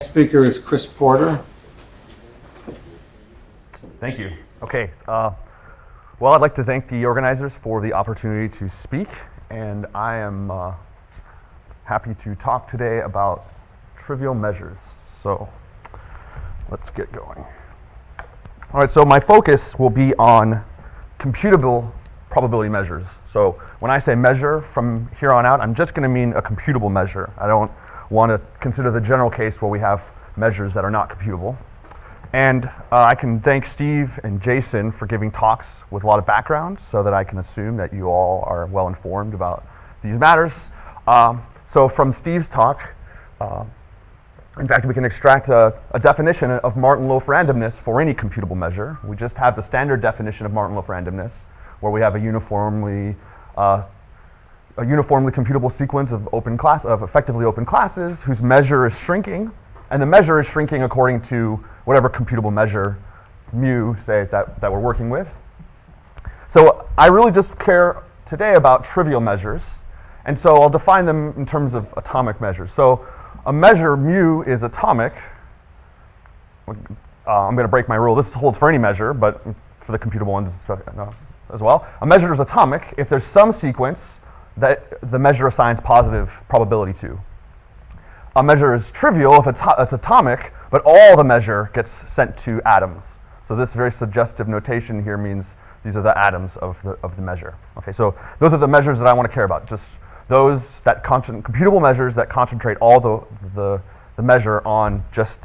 speaker is Chris Porter. Thank you. Okay. Well, I'd like to thank the organizers for the opportunity to speak, and I am happy to talk today about trivial measures. So let's get going. All right, so my focus will be on computable probability measures. So when I say measure from here on out, I'm just going to mean a computable measure. I don't want to consider the general case where we have measures that are not computable. And I can thank Steve and Jason for giving talks with a lot of background so that I can assume that you all are well informed about these matters. So from Steve's talk, in fact, we can extract a definition of Martin-Loaf randomness for any computable measure. We just have the standard definition of Martin-Loaf randomness, where we have a uniformly computable sequence of effectively open classes whose measure is shrinking, and the measure is shrinking according to whatever computable measure mu, say, that we're working with. So I really just care today about trivial measures, and so I'll define them in terms of atomic measures. So a measure mu is atomic. I'm going to break my rule. This holds for any measure, but for the computable ones as well. A measure is atomic if there's some sequence that the measure assigns positive probability to. A measure is trivial if it's atomic, but all the measure gets sent to atoms. So this very suggestive notation here means these are the atoms of the measure. Okay, so those are the measures that I want to care about. Just those that computable measures that concentrate all the measure on just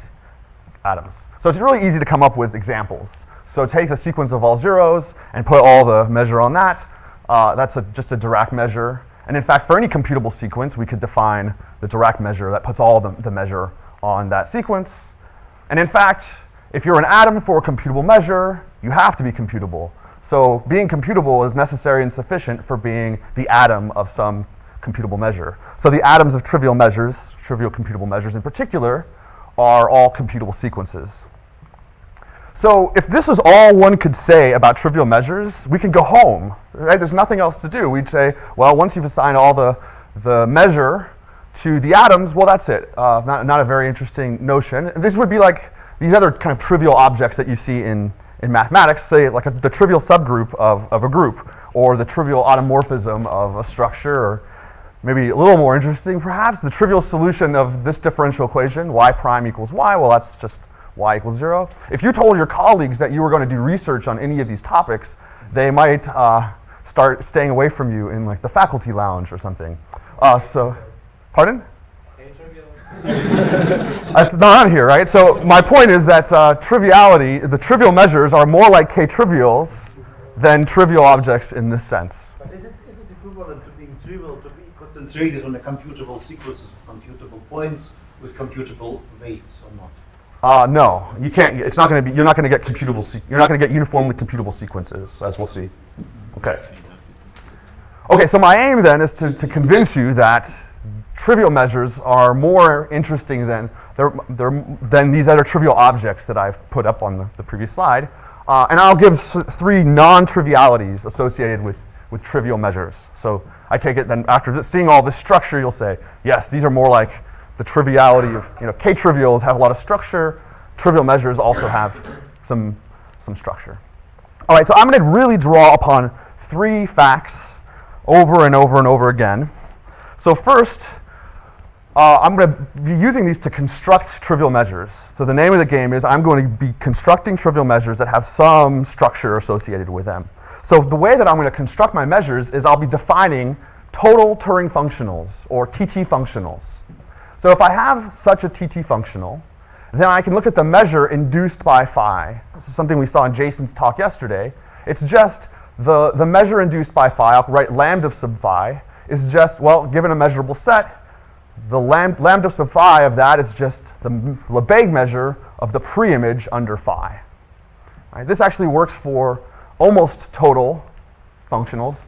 atoms. So it's really easy to come up with examples. So take a sequence of all zeros and put all the measure on that. That's just a Dirac measure. And in fact, for any computable sequence, we could define the Dirac measure that puts all the measure on that sequence. And in fact, if you're an atom for a computable measure, you have to be computable. So being computable is necessary and sufficient for being the atom of some computable measure. So the atoms of trivial measures, trivial computable measures in particular, are all computable sequences. So if this is all one could say about trivial measures, we can go home, right? There's nothing else to do. We'd say, well, once you've assigned all the measure to the atoms, well, that's it. Not a very interesting notion. This would be like these other kind of trivial objects that you see in mathematics, say like the trivial subgroup of a group, or the trivial automorphism of a structure, or maybe a little more interesting perhaps, the trivial solution of this differential equation, y prime equals y. Well, that's just y equals 0. If you told your colleagues that you were going to do research on any of these topics, they might start staying away from you in like the faculty lounge or something. Pardon? That's not on here, right? So my point is that the trivial measures are more like k-trivials than trivial objects in this sense. But is it equivalent to being trivial to be concentrated on a computable sequences of computable points with computable weights or not? No, you can't. It's not going to be. You're not going to get computable. You're not going to get uniformly computable sequences, as we'll see. Okay. Okay. So my aim then is to convince you that trivial measures are more interesting than these other trivial objects that I've put up on the previous slide, and I'll give three non-trivialities associated with trivial measures. So I take it then after seeing all this structure, you'll say, yes, these are more like the triviality of, k-trivials have a lot of structure. Trivial measures also have some structure. All right, so I'm going to really draw upon three facts over and over and over again. So first, I'm going to be using these to construct trivial measures. So the name of the game is I'm going to be constructing trivial measures that have some structure associated with them. So the way that I'm going to construct my measures is I'll be defining total Turing functionals, or TT functionals. So if I have such a TT functional, then I can look at the measure induced by phi. This is something we saw in Jason's talk yesterday. It's just the measure induced by phi, I'll write lambda sub phi, is just, well, given a measurable set, the lambda sub phi of that is just the Lebesgue measure of the preimage under phi. Right, this actually works for almost total functionals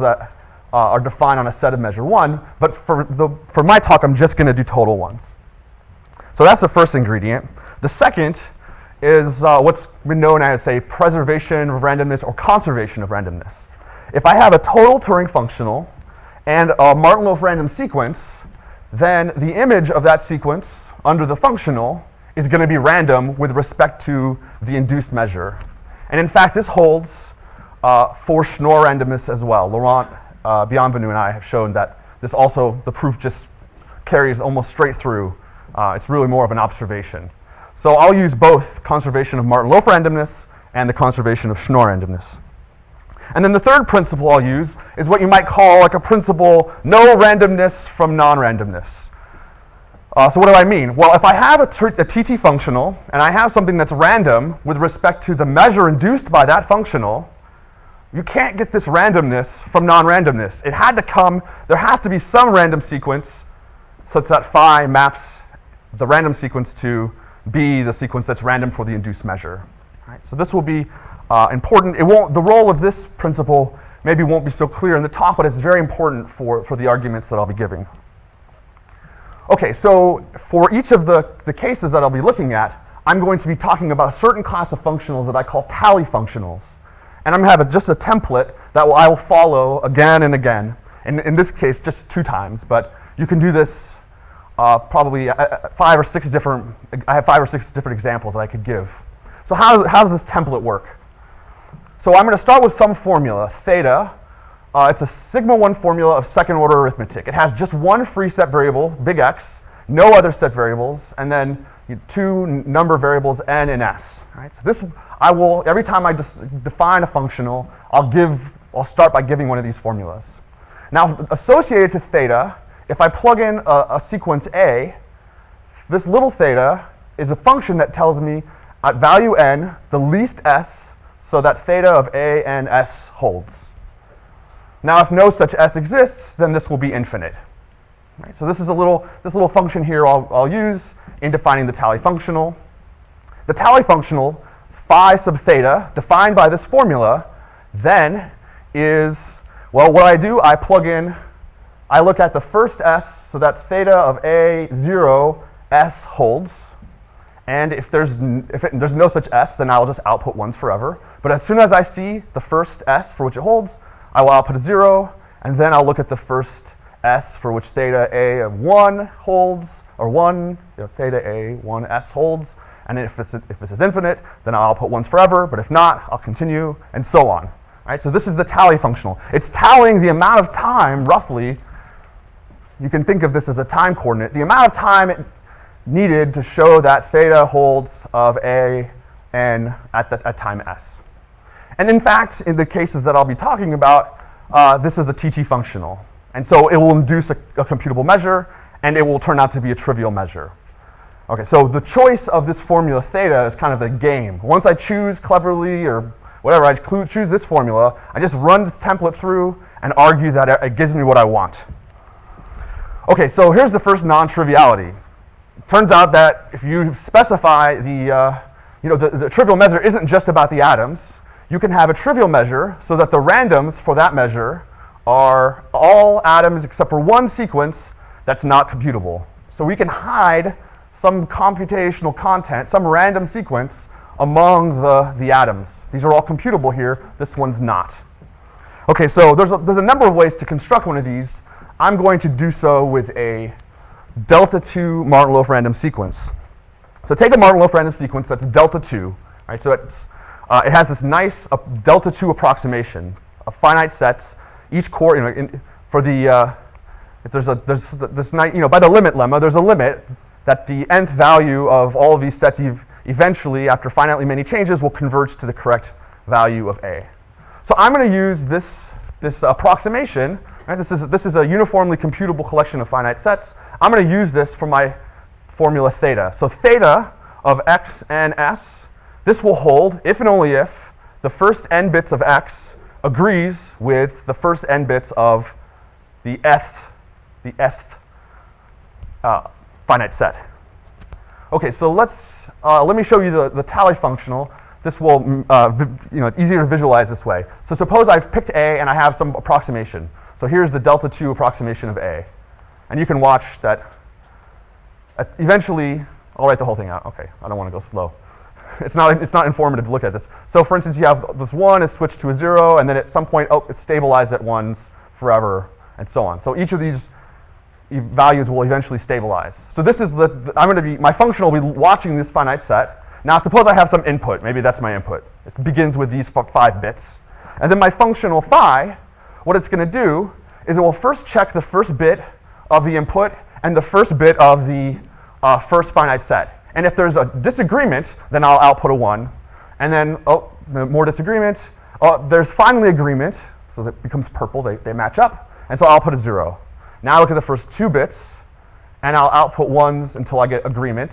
that are defined on a set of measure 1, but for my talk, I'm just going to do total ones. So that's the first ingredient. The second is what's been known as, say, preservation of randomness or conservation of randomness. If I have a total Turing functional and a Martin-Loaf random sequence, then the image of that sequence under the functional is going to be random with respect to the induced measure. And in fact, this holds for Schnorr randomness as well. Laurent Bienvenu and I have shown that this also, the proof just carries almost straight through. It's really more of an observation. So I'll use both conservation of Martin-Loaf randomness and the conservation of Schnorr randomness. And then the third principle I'll use is what you might call like a principle, no randomness from non-randomness. So what do I mean? Well, if I have a TT functional and I have something that's random with respect to the measure induced by that functional, you can't get this randomness from non-randomness. It had to come, there has to be some random sequence such that phi maps the random sequence to be the sequence that's random for the induced measure. Right? So this will be important. The role of this principle maybe won't be so clear in the talk, but it's very important for the arguments that I'll be giving. Okay, so for each of the cases that I'll be looking at, I'm going to be talking about a certain class of functionals that I call tally functionals. And I'm going to have just a template that I will follow again and again. And in this case, just 2 times, but you can do this probably 5 or 6 different, I have 5 or 6 different examples that I could give. So how does this template work? So I'm going to start with some formula, theta. It's a sigma 1 formula of second order arithmetic. It has just one free set variable, big X, no other set variables, and then 2 number variables n and s. Right? So this, I will, every time I define a functional, I'll start by giving one of these formulas. Now, associated to theta, if I plug in a sequence A, this little theta is a function that tells me at value n, the least s, so that theta of A and s holds. Now, if no such s exists, then this will be infinite. Right? So this little function here I'll use in defining the tally functional. The tally functional, phi sub theta, defined by this formula, then is, well, what I do, I look at the first s, so that theta of A, 0, s holds. And if there's no such s, then I'll just output 1s forever. But as soon as I see the first s for which it holds, I will output a 0, and then I'll look at the first s for which theta A of 1 holds, or 1, theta A, 1, s holds. And if this is infinite, then I'll output 1s forever, but if not, I'll continue, and so on. Right? So this is the tally functional. It's tallying the amount of time, roughly, you can think of this as a time coordinate, the amount of time it needed to show that theta holds of A n at time s. And in fact, in the cases that I'll be talking about, this is a TT functional. And so it will induce a computable measure, and it will turn out to be a trivial measure. Okay, so the choice of this formula theta is kind of a game. Once I choose cleverly or whatever, I choose this formula, I just run this template through and argue that it gives me what I want. Okay, so here's the first non-triviality. Turns out that if you specify the trivial measure isn't just about the atoms. You can have a trivial measure so that the randoms for that measure are all atoms except for one sequence that's not computable. So we can hide some computational content, some random sequence among the atoms. These are all computable here. This one's not. Okay, so there's a number of ways to construct one of these. I'm going to do so with a delta 2 Martin-Loaf random sequence. So take a Martin-Loaf random sequence that's delta 2, right? So it has this nice delta 2 approximation of finite sets. Each core, for the if there's this nice, by the limit lemma, there's a limit that the nth value of all of these sets eventually, after finitely many changes, will converge to the correct value of A. So I'm going to use this approximation. Right? This is a uniformly computable collection of finite sets. I'm going to use this for my formula theta. So theta of x and s, this will hold if and only if the first n bits of x agrees with the first n bits of the s finite set. Okay, so let me show you the tally functional. This will, it's easier to visualize this way. So suppose I've picked A and I have some approximation. So here's the delta 2 approximation of A. And you can watch that eventually, I'll write the whole thing out. Okay, I don't want to go slow. It's not informative to look at this. So for instance, you have this 1 is switched to a 0, and then at some point, it's stabilized at 1s forever, and so on. So each of these values will eventually stabilize. So this is my function will be watching this finite set. Now suppose I have some input, maybe that's my input. It begins with these 5 bits. And then my functional phi, what it's going to do is it will first check the first bit of the input and the first bit of the first finite set. And if there's a disagreement, then I'll output a 1. And then, more disagreement. There's finally agreement, so that becomes purple, they match up. And so I'll put a 0. Now I look at the first 2 bits, and I'll output 1s until I get agreement.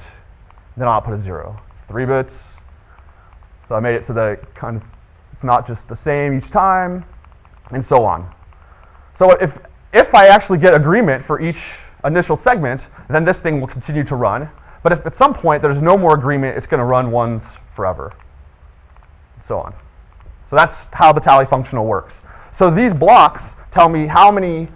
Then I'll output a 0. 3 bits. So I made it so that it's not just the same each time, and so on. So if I actually get agreement for each initial segment, then this thing will continue to run. But if at some point there's no more agreement, it's going to run 1s forever, and so on. So that's how the tally functional works. So these blocks tell me how many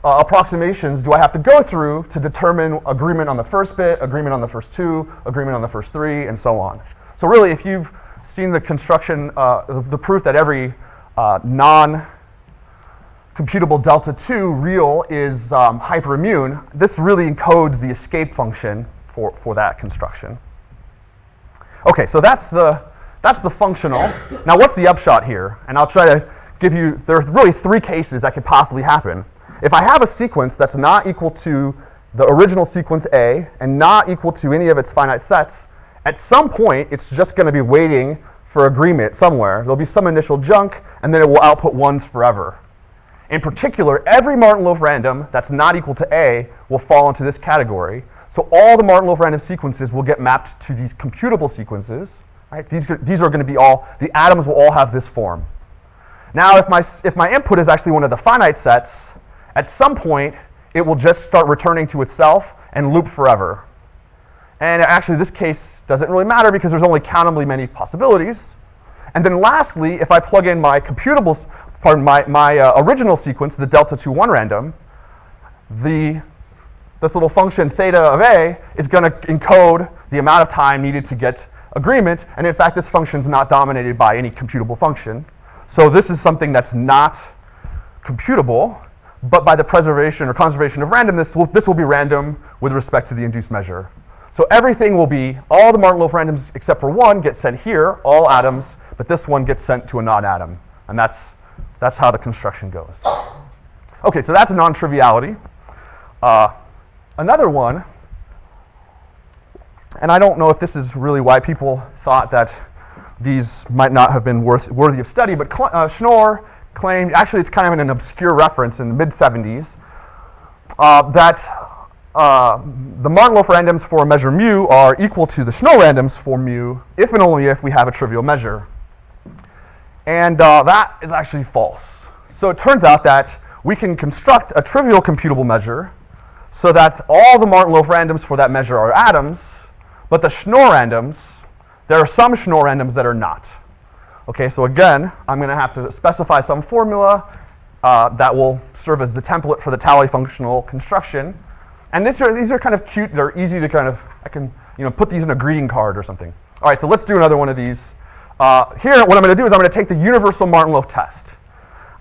approximations do I have to go through to determine agreement on the first bit, agreement on the first 2, agreement on the first 3, and so on. So really, if you've seen the construction, the proof that every non-computable delta 2 real is hyperimmune, this really encodes the escape function for that construction. Okay, so that's the functional. Now what's the upshot here? And I'll try to give you, there are really 3 cases that could possibly happen. If I have a sequence that's not equal to the original sequence A and not equal to any of its finite sets, at some point it's just going to be waiting for agreement somewhere. There'll be some initial junk, and then it will output 1s forever. In particular, every Martin-Loaf random that's not equal to A will fall into this category. So all the Martin-Loaf random sequences will get mapped to these computable sequences. Right? These are going to be the atoms will all have this form. Now, if my input is actually one of the finite sets, at some point it will just start returning to itself and loop forever. And actually, this case doesn't really matter because there's only countably many possibilities. And then lastly, if I plug in my computables, my original sequence, the delta 2, 1 random, this little function theta of A is going to encode the amount of time needed to get agreement. And in fact, this function is not dominated by any computable function. So this is something that's not computable, but by the preservation or conservation of randomness, this will be random with respect to the induced measure. So everything will be, all the Martin-Loaf randoms except for 1 get sent here, all atoms, but this one gets sent to a non-atom. And that's how the construction goes. Okay, so that's a non-triviality. Another one, and I don't know if this is really why people thought that these might not have been worthy of study, but Schnorr claimed, actually it's kind of an obscure reference in the mid-70s, that the Martin-Loaf randoms for a measure mu are equal to the Schnorr randoms for mu if and only if we have a trivial measure. And that is actually false. So it turns out that we can construct a trivial computable measure so that all the Martin-Loaf randoms for that measure are atoms, but the Schnorr randoms, there are some Schnorr randoms that are not. Okay, so again, I'm going to have to specify some formula that will serve as the template for the tally functional construction. And these are kind of cute. They're easy to I can put these in a greeting card or something. All right, so let's do another one of these. Here, what I'm going to do is I'm going to take the universal Martin-Loaf test.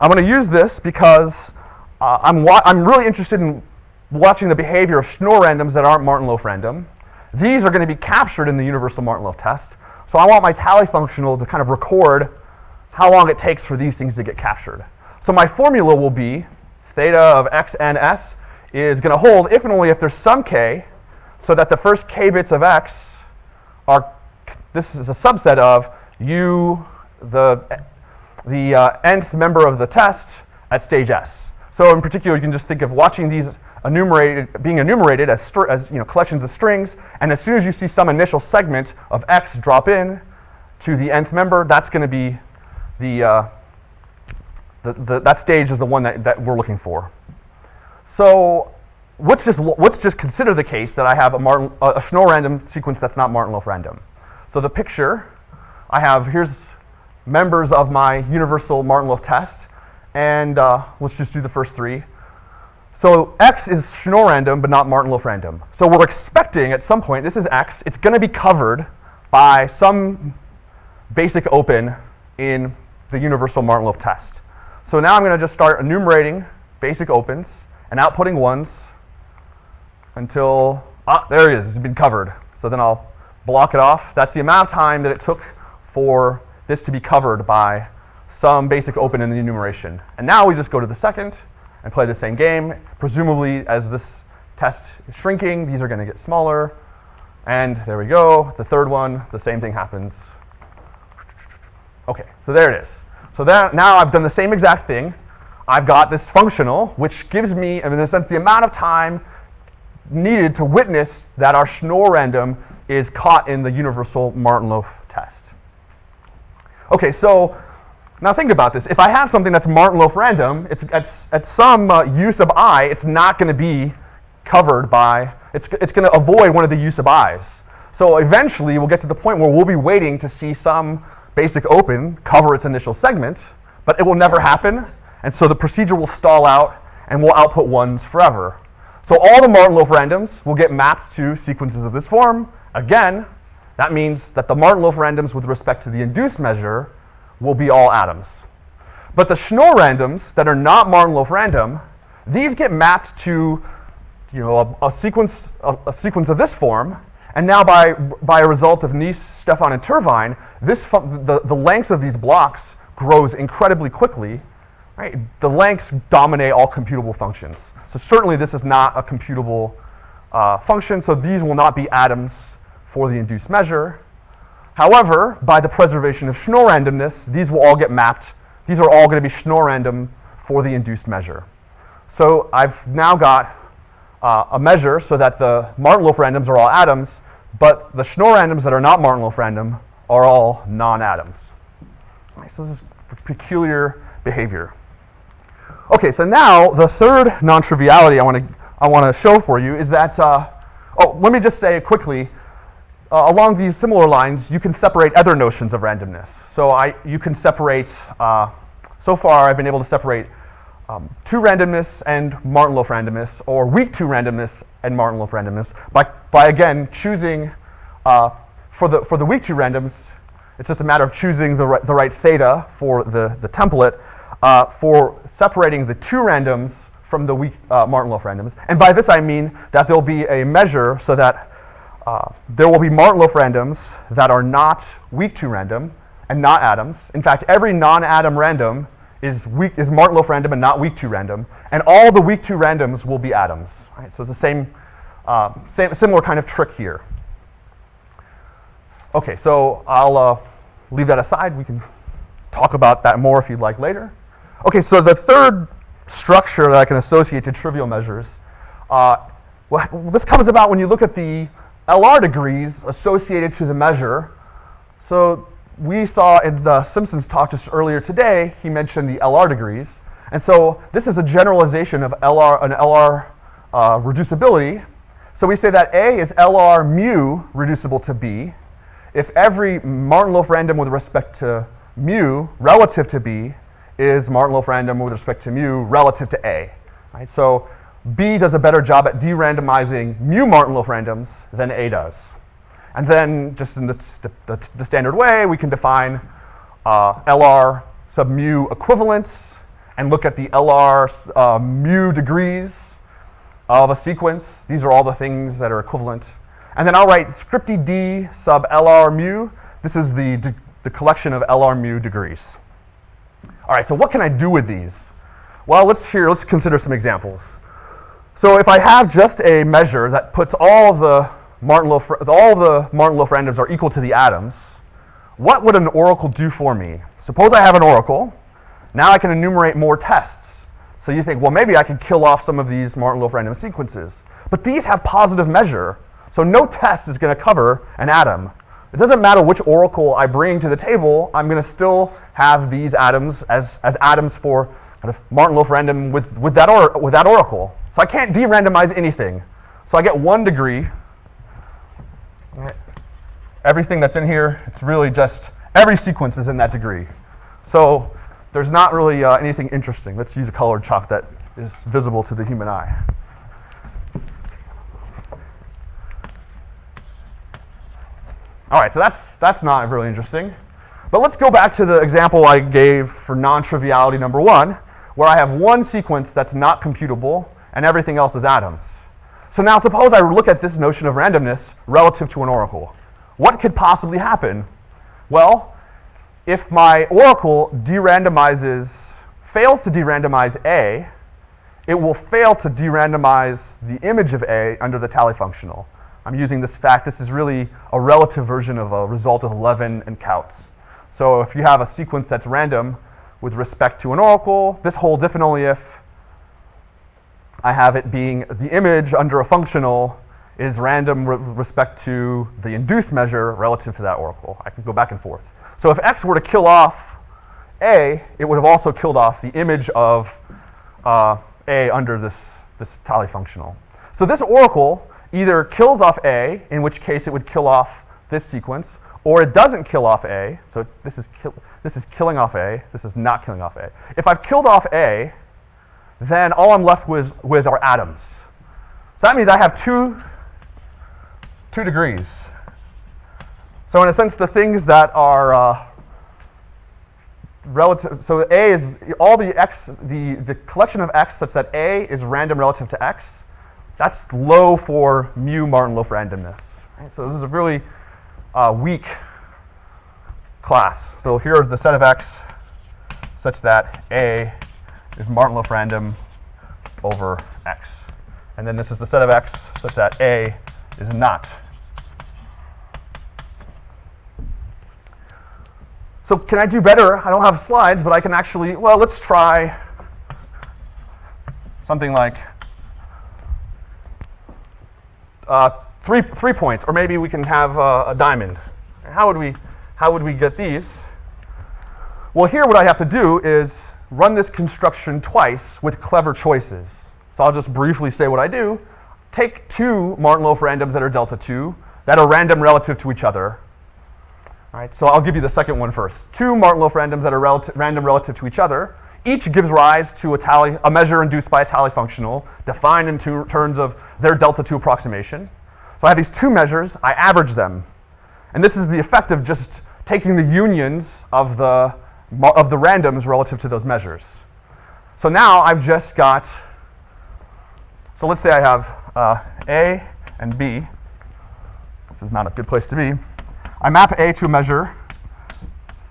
I'm going to use this because I'm really interested in watching the behavior of Schnorr randoms that aren't Martin-Loaf random. These are going to be captured in the universal Martin-Loaf test. So I want my tally functional to kind of record how long it takes for these things to get captured. So my formula will be theta of x and s is going to hold if and only if there's some k, so that the first k bits of x are, this is a subset of u, the nth member of the test at stage s. So in particular, you can just think of watching these being enumerated as collections of strings, and as soon as you see some initial segment of x drop in to the nth member, that's going to be that stage is the one that we're looking for. So let's just consider the case that I have a Schnorr random sequence that's not Martin-Loaf random. So the picture I have, here's members of my universal Martin-Loaf test, and let's just do the first 3. So x is Schnorr random, but not Martin-Loaf random. So we're expecting at some point, this is x, it's going to be covered by some basic open in the universal Martin-Loaf test. So now I'm going to just start enumerating basic opens and outputting 1s until, there it is, it's been covered. So then I'll block it off. That's the amount of time that it took for this to be covered by some basic open in the enumeration. And now we just go to the second and play the same game. Presumably, as this test is shrinking, these are going to get smaller. And there we go. The third one, the same thing happens. Okay, so there it is. So now I've done the same exact thing. I've got this functional, which gives me, in a sense, the amount of time needed to witness that our Schnorr random is caught in the universal Martin-Loaf test. Okay, so now think about this. If I have something that's Martin-Loaf random, it's at some use of I, it's not going to be covered by, it's going to avoid one of the use of i's. So eventually we'll get to the point where we'll be waiting to see some basic open cover its initial segment, but it will never happen, and so the procedure will stall out and we'll output ones forever. So all the Martin-Loaf randoms will get mapped to sequences of this form. Again, that means that the Martin-Loaf randoms with respect to the induced measure will be all atoms. But the Schnorr randoms that are not Martin-Loaf random, these get mapped to a sequence of this form, and now by a result of Nice, Stefan, and Tervine, the lengths of these blocks grows incredibly quickly. Right? The lengths dominate all computable functions. So certainly this is not a computable function, so these will not be atoms for the induced measure. However, by the preservation of Schnorr randomness, these will all get mapped. These are all going to be Schnorr random for the induced measure. So I've now got a measure so that the Martin-Loaf randoms are all atoms, but the Schnorr randoms that are not Martin-Loaf random are all non-atoms. Right, so this is peculiar behavior. Okay, so now the third non-triviality I want to show for you is that, let me just say quickly, along these similar lines, you can separate other notions of randomness. So you can separate, so far I've been able to separate true randomness and Martin-Loaf randomness, or weak to randomness and Martin-Loaf randomness, by again choosing, for the weak to randoms, it's just a matter of choosing the right theta for the template, for separating the two randoms from the weak Martin-Loaf randoms. And by this I mean that there'll be a measure so that there will be Martin-Loaf randoms that are not weak to random and not atoms. In fact, every non-atom random is Martin-Loaf random and not weak to random, and all the weak to randoms will be atoms. Right? So it's the similar kind of trick here. Okay, so I'll leave that aside. We can talk about that more if you'd like later. Okay, so the third structure that I can associate to trivial measures, this comes about when you look at the LR degrees associated to the measure. So we saw in Simpson's talk just earlier today, he mentioned the LR degrees. And so this is a generalization of an LR reducibility. So we say that A is LR mu reducible to B if every Martin-Loaf random with respect to mu relative to B is Martin-Loaf random with respect to mu relative to A. Right? So B does a better job at de-randomizing mu Martin-Loaf randoms than A does. And then, just in the standard way, we can define LR sub mu equivalence and look at the LR mu degrees of a sequence. These are all the things that are equivalent. And then I'll write scripty D sub LR mu. This is the collection of LR mu degrees. All right, so what can I do with these? Well, let's consider some examples. So if I have just a measure that puts all the Martin-Loaf randoms are equal to the atoms, what would an oracle do for me? Suppose I have an oracle. Now I can enumerate more tests. So you think, well, maybe I could kill off some of these Martin-Loaf random sequences. But these have positive measure, so no test is going to cover an atom. It doesn't matter which oracle I bring to the table, I'm going to still have these atoms as atoms for kind of Martin-Loaf random with that oracle. So I can't de-randomize anything. So I get 1 degree. Everything that's in here, it's really just, every sequence is in that degree. So there's not really anything interesting. Let's use a colored chalk that is visible to the human eye. All right, so that's not really interesting. But let's go back to the example I gave for non-triviality number 1, where I have one sequence that's not computable and everything else is atoms. So now suppose I look at this notion of randomness relative to an oracle. What could possibly happen? Well, if my oracle fails to de-randomize A, it will fail to de-randomize the image of A under the tally functional. I'm using this fact. This is really a relative version of a result of 11 and counts. So if you have a sequence that's random with respect to an oracle, this holds if and only if I have it being the image under a functional is random with respect to the induced measure relative to that oracle. I can go back and forth. So if X were to kill off A, it would have also killed off the image of A under this tally functional. So this oracle either kills off A, in which case it would kill off this sequence, or it doesn't kill off A. So this is killing off A. This is not killing off A. If I've killed off A, then all I'm left with are atoms. So that means I have two degrees. So in a sense, the things that are relative, so A is all the X, the collection of X such that A is random relative to X. That's low for mu Martin-Loaf randomness. Right? So this is a really weak class. So here is the set of X such that A is Martin-Loaf random over X. And then this is the set of X such that A is not. So can I do better? I don't have slides, but I can actually, well, let's try something like 3 points, or maybe we can have a diamond. How would we get these? Well, here what I have to do is run this construction twice with clever choices. So I'll just briefly say what I do. Take 2 Martin-Loaf randoms that are delta 2 that are random relative to each other. All right, so I'll give you the second one first. 2 Martin-Loaf randoms that are random relative to each other. Each gives rise to a measure induced by a tally functional, defined in terms of their delta 2 approximation. So I have these 2 measures. I average them. And this is the effect of just taking the unions of the randoms relative to those measures. So now I've just got, so let's say I have A and B. This is not a good place to be. I map A to a measure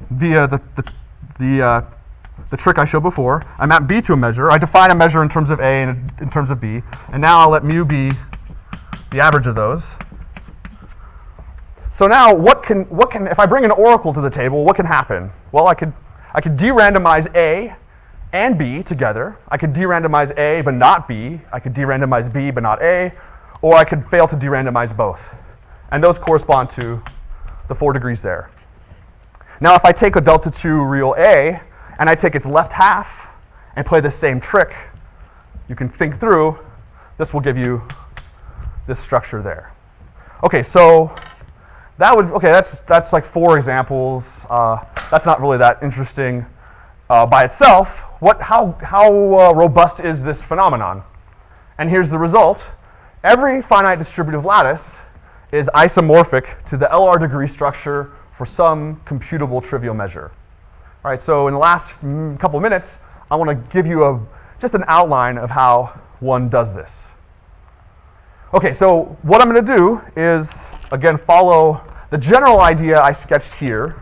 via the trick I showed before. I map B to a measure. I define a measure in terms of A and in terms of B. And now I'll let mu be the average of those. So now what can if I bring an oracle to the table, what can happen? Well, I could de-randomize A and B together. I could de-randomize A but not B. I could de-randomize B but not A. Or I could fail to de-randomize both. And those correspond to the 4 degrees there. Now if I take a delta 2 real A and I take its left half and play the same trick, you can think through, this will give you this structure there. Okay, so that's like 4 examples. That's not really that interesting by itself. How robust is this phenomenon? And here's the result. Every finite distributive lattice is isomorphic to the LR degree structure for some computable trivial measure. All right, so in the last couple of minutes, I want to give you just an outline of how one does this. Okay, so what I'm going to do is, again, follow the general idea I sketched here.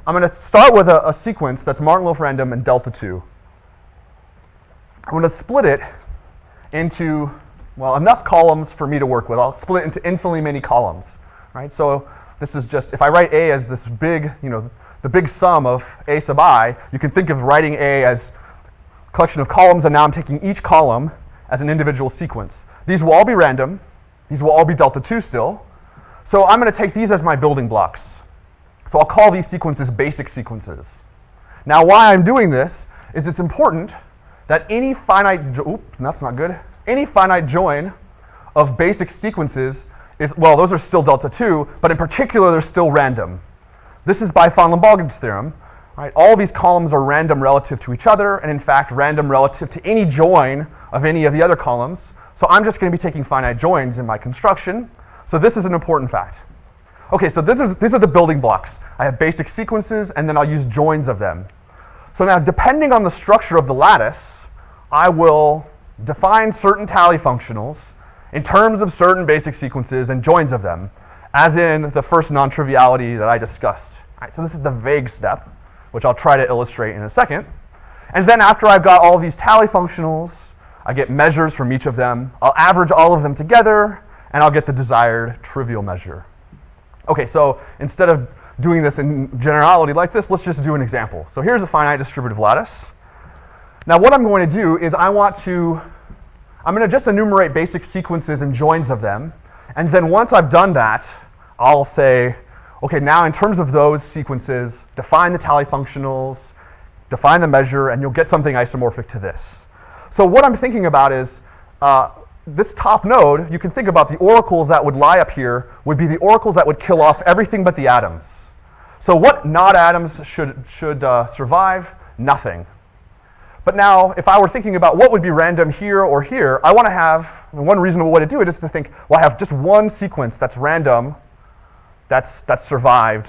I'm going to start with a sequence that's Martin-Loaf random and delta 2. I'm going to split it into, well, enough columns for me to work with. I'll split it into infinitely many columns, right? So this is just, if I write A as this big, the big sum of A sub I, you can think of writing A as a collection of columns, and now I'm taking each column as an individual sequence. These will all be random. These will all be delta 2 still. So I'm going to take these as my building blocks. So I'll call these sequences basic sequences. Now why I'm doing this is it's important that any finite, any finite join of basic sequences is, well, those are still delta 2, but in particular they're still random. This is by von Lembogen's theorem. Right? All of these columns are random relative to each other, and in fact random relative to any join of any of the other columns. So I'm just going to be taking finite joins in my construction. So this is an important fact. Okay, so these are the building blocks. I have basic sequences, and then I'll use joins of them. So now, depending on the structure of the lattice, I will define certain tally functionals in terms of certain basic sequences and joins of them, as in the first non-triviality that I discussed. All right, so this is the vague step, which I'll try to illustrate in a second. And then after I've got all these tally functionals, I get measures from each of them. I'll average all of them together, and I'll get the desired trivial measure. Okay, so instead of doing this in generality like this, let's just do an example. So here's a finite distributive lattice. Now what I'm going to do is I'm going to just enumerate basic sequences and joins of them, and then once I've done that, I'll say, okay, now in terms of those sequences, define the tally functionals, define the measure, and you'll get something isomorphic to this. So what I'm thinking about is, this top node, you can think about the oracles that would lie up here would be the oracles that would kill off everything but the atoms. So what not atoms should survive? Nothing. But now, if I were thinking about what would be random here or here, I want to have, one reasonable way to do it is to think, well, I have just one sequence that's random, that's survived,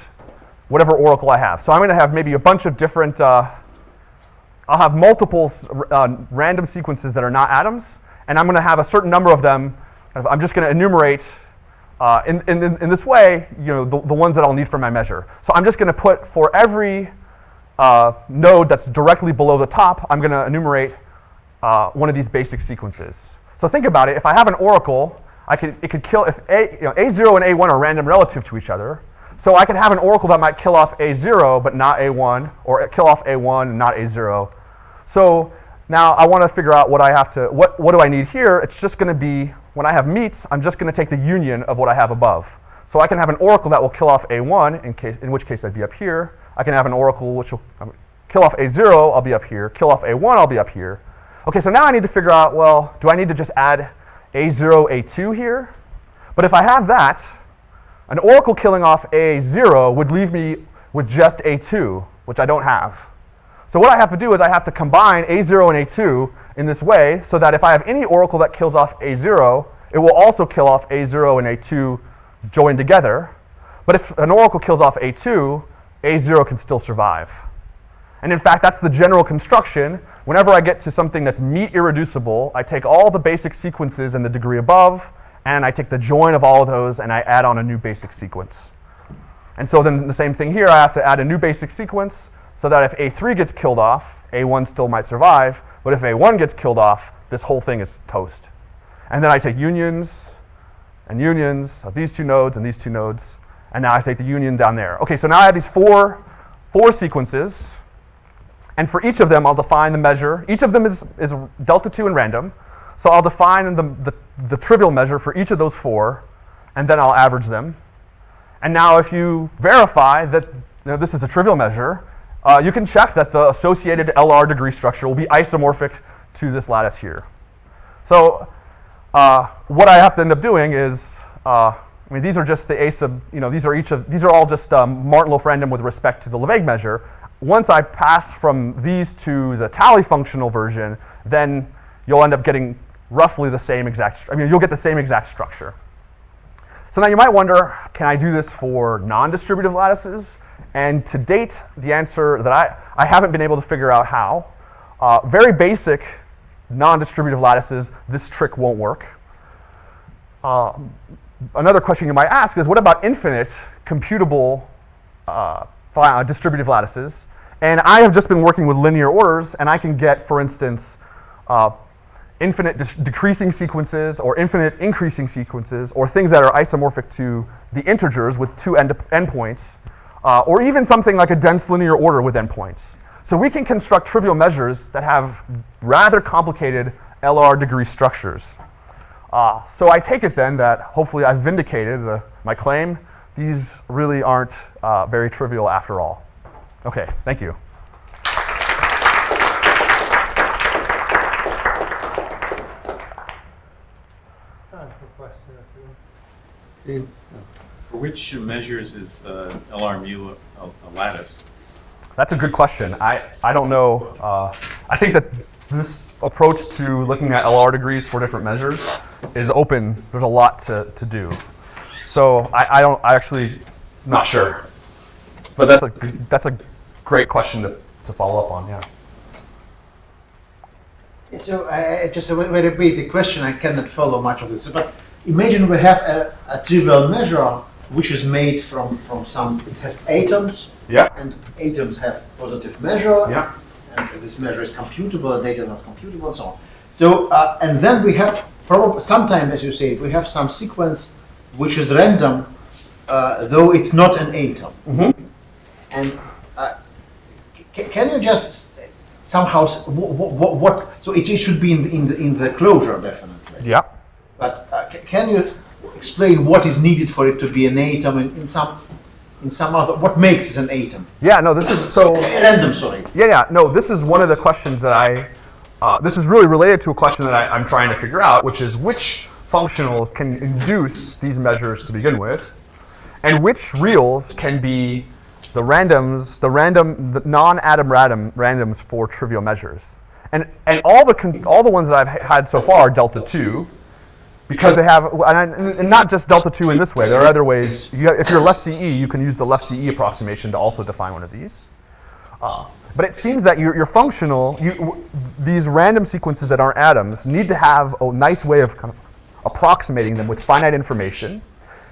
whatever oracle I have. So I'm going to have maybe a bunch of different, I'll have multiple random sequences that are not atoms, and I'm going to have a certain number of them. I'm just going to enumerate in this way, the ones that I'll need for my measure. So I'm just going to put for every node that's directly below the top, I'm going to enumerate one of these basic sequences. So think about it. If I have an oracle, it could kill if A0 and A1 are random relative to each other. So I could have an oracle that might kill off A0 but not A1, or kill off A1 and not A0. So now I want to figure out what do I need here? It's just going to be, when I have meets, I'm just going to take the union of what I have above. So I can have an oracle that will kill off A1, in which case I'd be up here. I can have an oracle which will kill off A0, I'll be up here. Kill off A1, I'll be up here. Okay, so now I need to figure out, well, do I need to just add A0, A2 here? But if I have that, an oracle killing off A0 would leave me with just A2, which I don't have. So what I have to do is I have to combine A0 and A2 in this way so that if I have any oracle that kills off A0, it will also kill off A0 and A2 joined together. But if an oracle kills off A2, A0 can still survive. And in fact, that's the general construction. Whenever I get to something that's meet irreducible, I take all the basic sequences in the degree above, and I take the join of all of those, and I add on a new basic sequence. And so then the same thing here, I have to add a new basic sequence so that if A3 gets killed off, A1 still might survive, but if A1 gets killed off, this whole thing is toast. And then I take unions and unions of these two nodes and these two nodes, and now I take the union down there. Okay, so now I have these four sequences, and for each of them I'll define the measure. Each of them is delta 2 and random, so I'll define the trivial measure for each of those four, and then I'll average them. And now if you verify that this is a trivial measure, you can check that the associated LR degree structure will be isomorphic to this lattice here. So what I have to end up doing is, these are just the A sub, these are all just Martin-Wolf random with respect to the Lebesgue measure. Once I pass from these to the tally functional version, then you'll end up getting roughly the same exact, you'll get the same exact structure. So now you might wonder, can I do this for non-distributive lattices? And to date, the answer that I haven't been able to figure out how. Very basic non-distributive lattices, this trick won't work. Another question you might ask is, what about infinite computable distributive lattices? And I have just been working with linear orders, and I can get, for instance, infinite decreasing sequences or infinite increasing sequences, or things that are isomorphic to the integers with two endpoints, or even something like a dense linear order with endpoints. So we can construct trivial measures that have rather complicated LR degree structures. So I take it then that hopefully I've vindicated my claim. These really aren't very trivial after all. Okay, thank you. Time for question or two. For which measures is LR mu a lattice? That's a good question. I don't know. I think that this approach to looking at LR degrees for different measures is open. There's a lot to do. So I actually not sure. But that's a great question to follow up on, yeah. So just a very basic question. I cannot follow much of this, but imagine we have a trivial measure which is made from some. It has atoms, Yeah. and atoms have positive measure, Yeah. and this measure is computable. Data not computable, and so on. So and then we have probably sometimes, as you say, we have some sequence which is random, though it's not an atom. And can you just somehow what? So it should be in the closure definitely. Yeah. But can you explain what is needed for it to be an atom in some other? What makes it an atom? Yeah, no, this is so. Random, sorry. Yeah, no, this is one of the questions that this is really related to a question that I'm trying to figure out, which is which functionals can induce these measures to begin with, and which reals can be the non-atom randoms for trivial measures. And all the ones that I've had so far are delta 2, because they have, and not just delta 2 in this way, there are other ways. If you're left CE, you can use the left CE approximation to also define one of these. But it seems that your functional, these random sequences that aren't atoms need to have a nice way of kind of approximating them with finite information.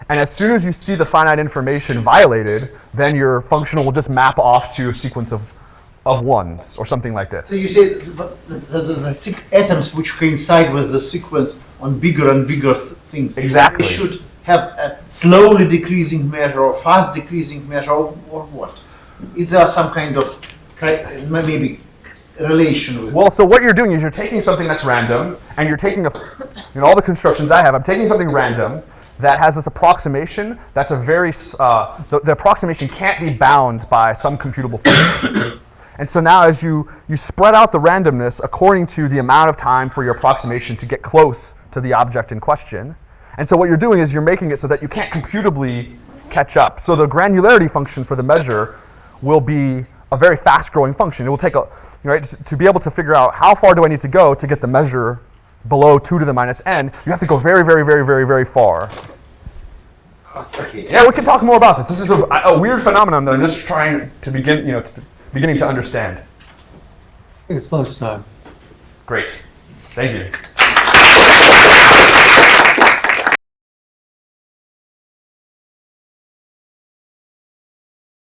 And as soon as you see the finite information violated, then your functional will just map off to a sequence of ones or something like this. So you say the atoms which coincide with the sequence on bigger and bigger things. Exactly. It should have a slowly decreasing measure or fast decreasing measure or what? Is there some kind of maybe relation with? Well, so what you're doing is you're taking something that's random, and you're taking all the constructions I have, I'm taking something random that has this approximation that's a very, the approximation can't be bound by some computable function. And so now as you spread out the randomness according to the amount of time for your approximation to get close to the object in question. And so what you're doing is you're making it so that you can't computably catch up. So the granularity function for the measure will be a very fast-growing function. It will take to be able to figure out how far do I need to go to get the measure below 2 to the minus n, you have to go very, very, very, very, very far. Okay. Yeah, we can talk more about this. This is a weird phenomenon that I'm just trying to beginning to understand. I think it's lunchtime. Great. Thank you.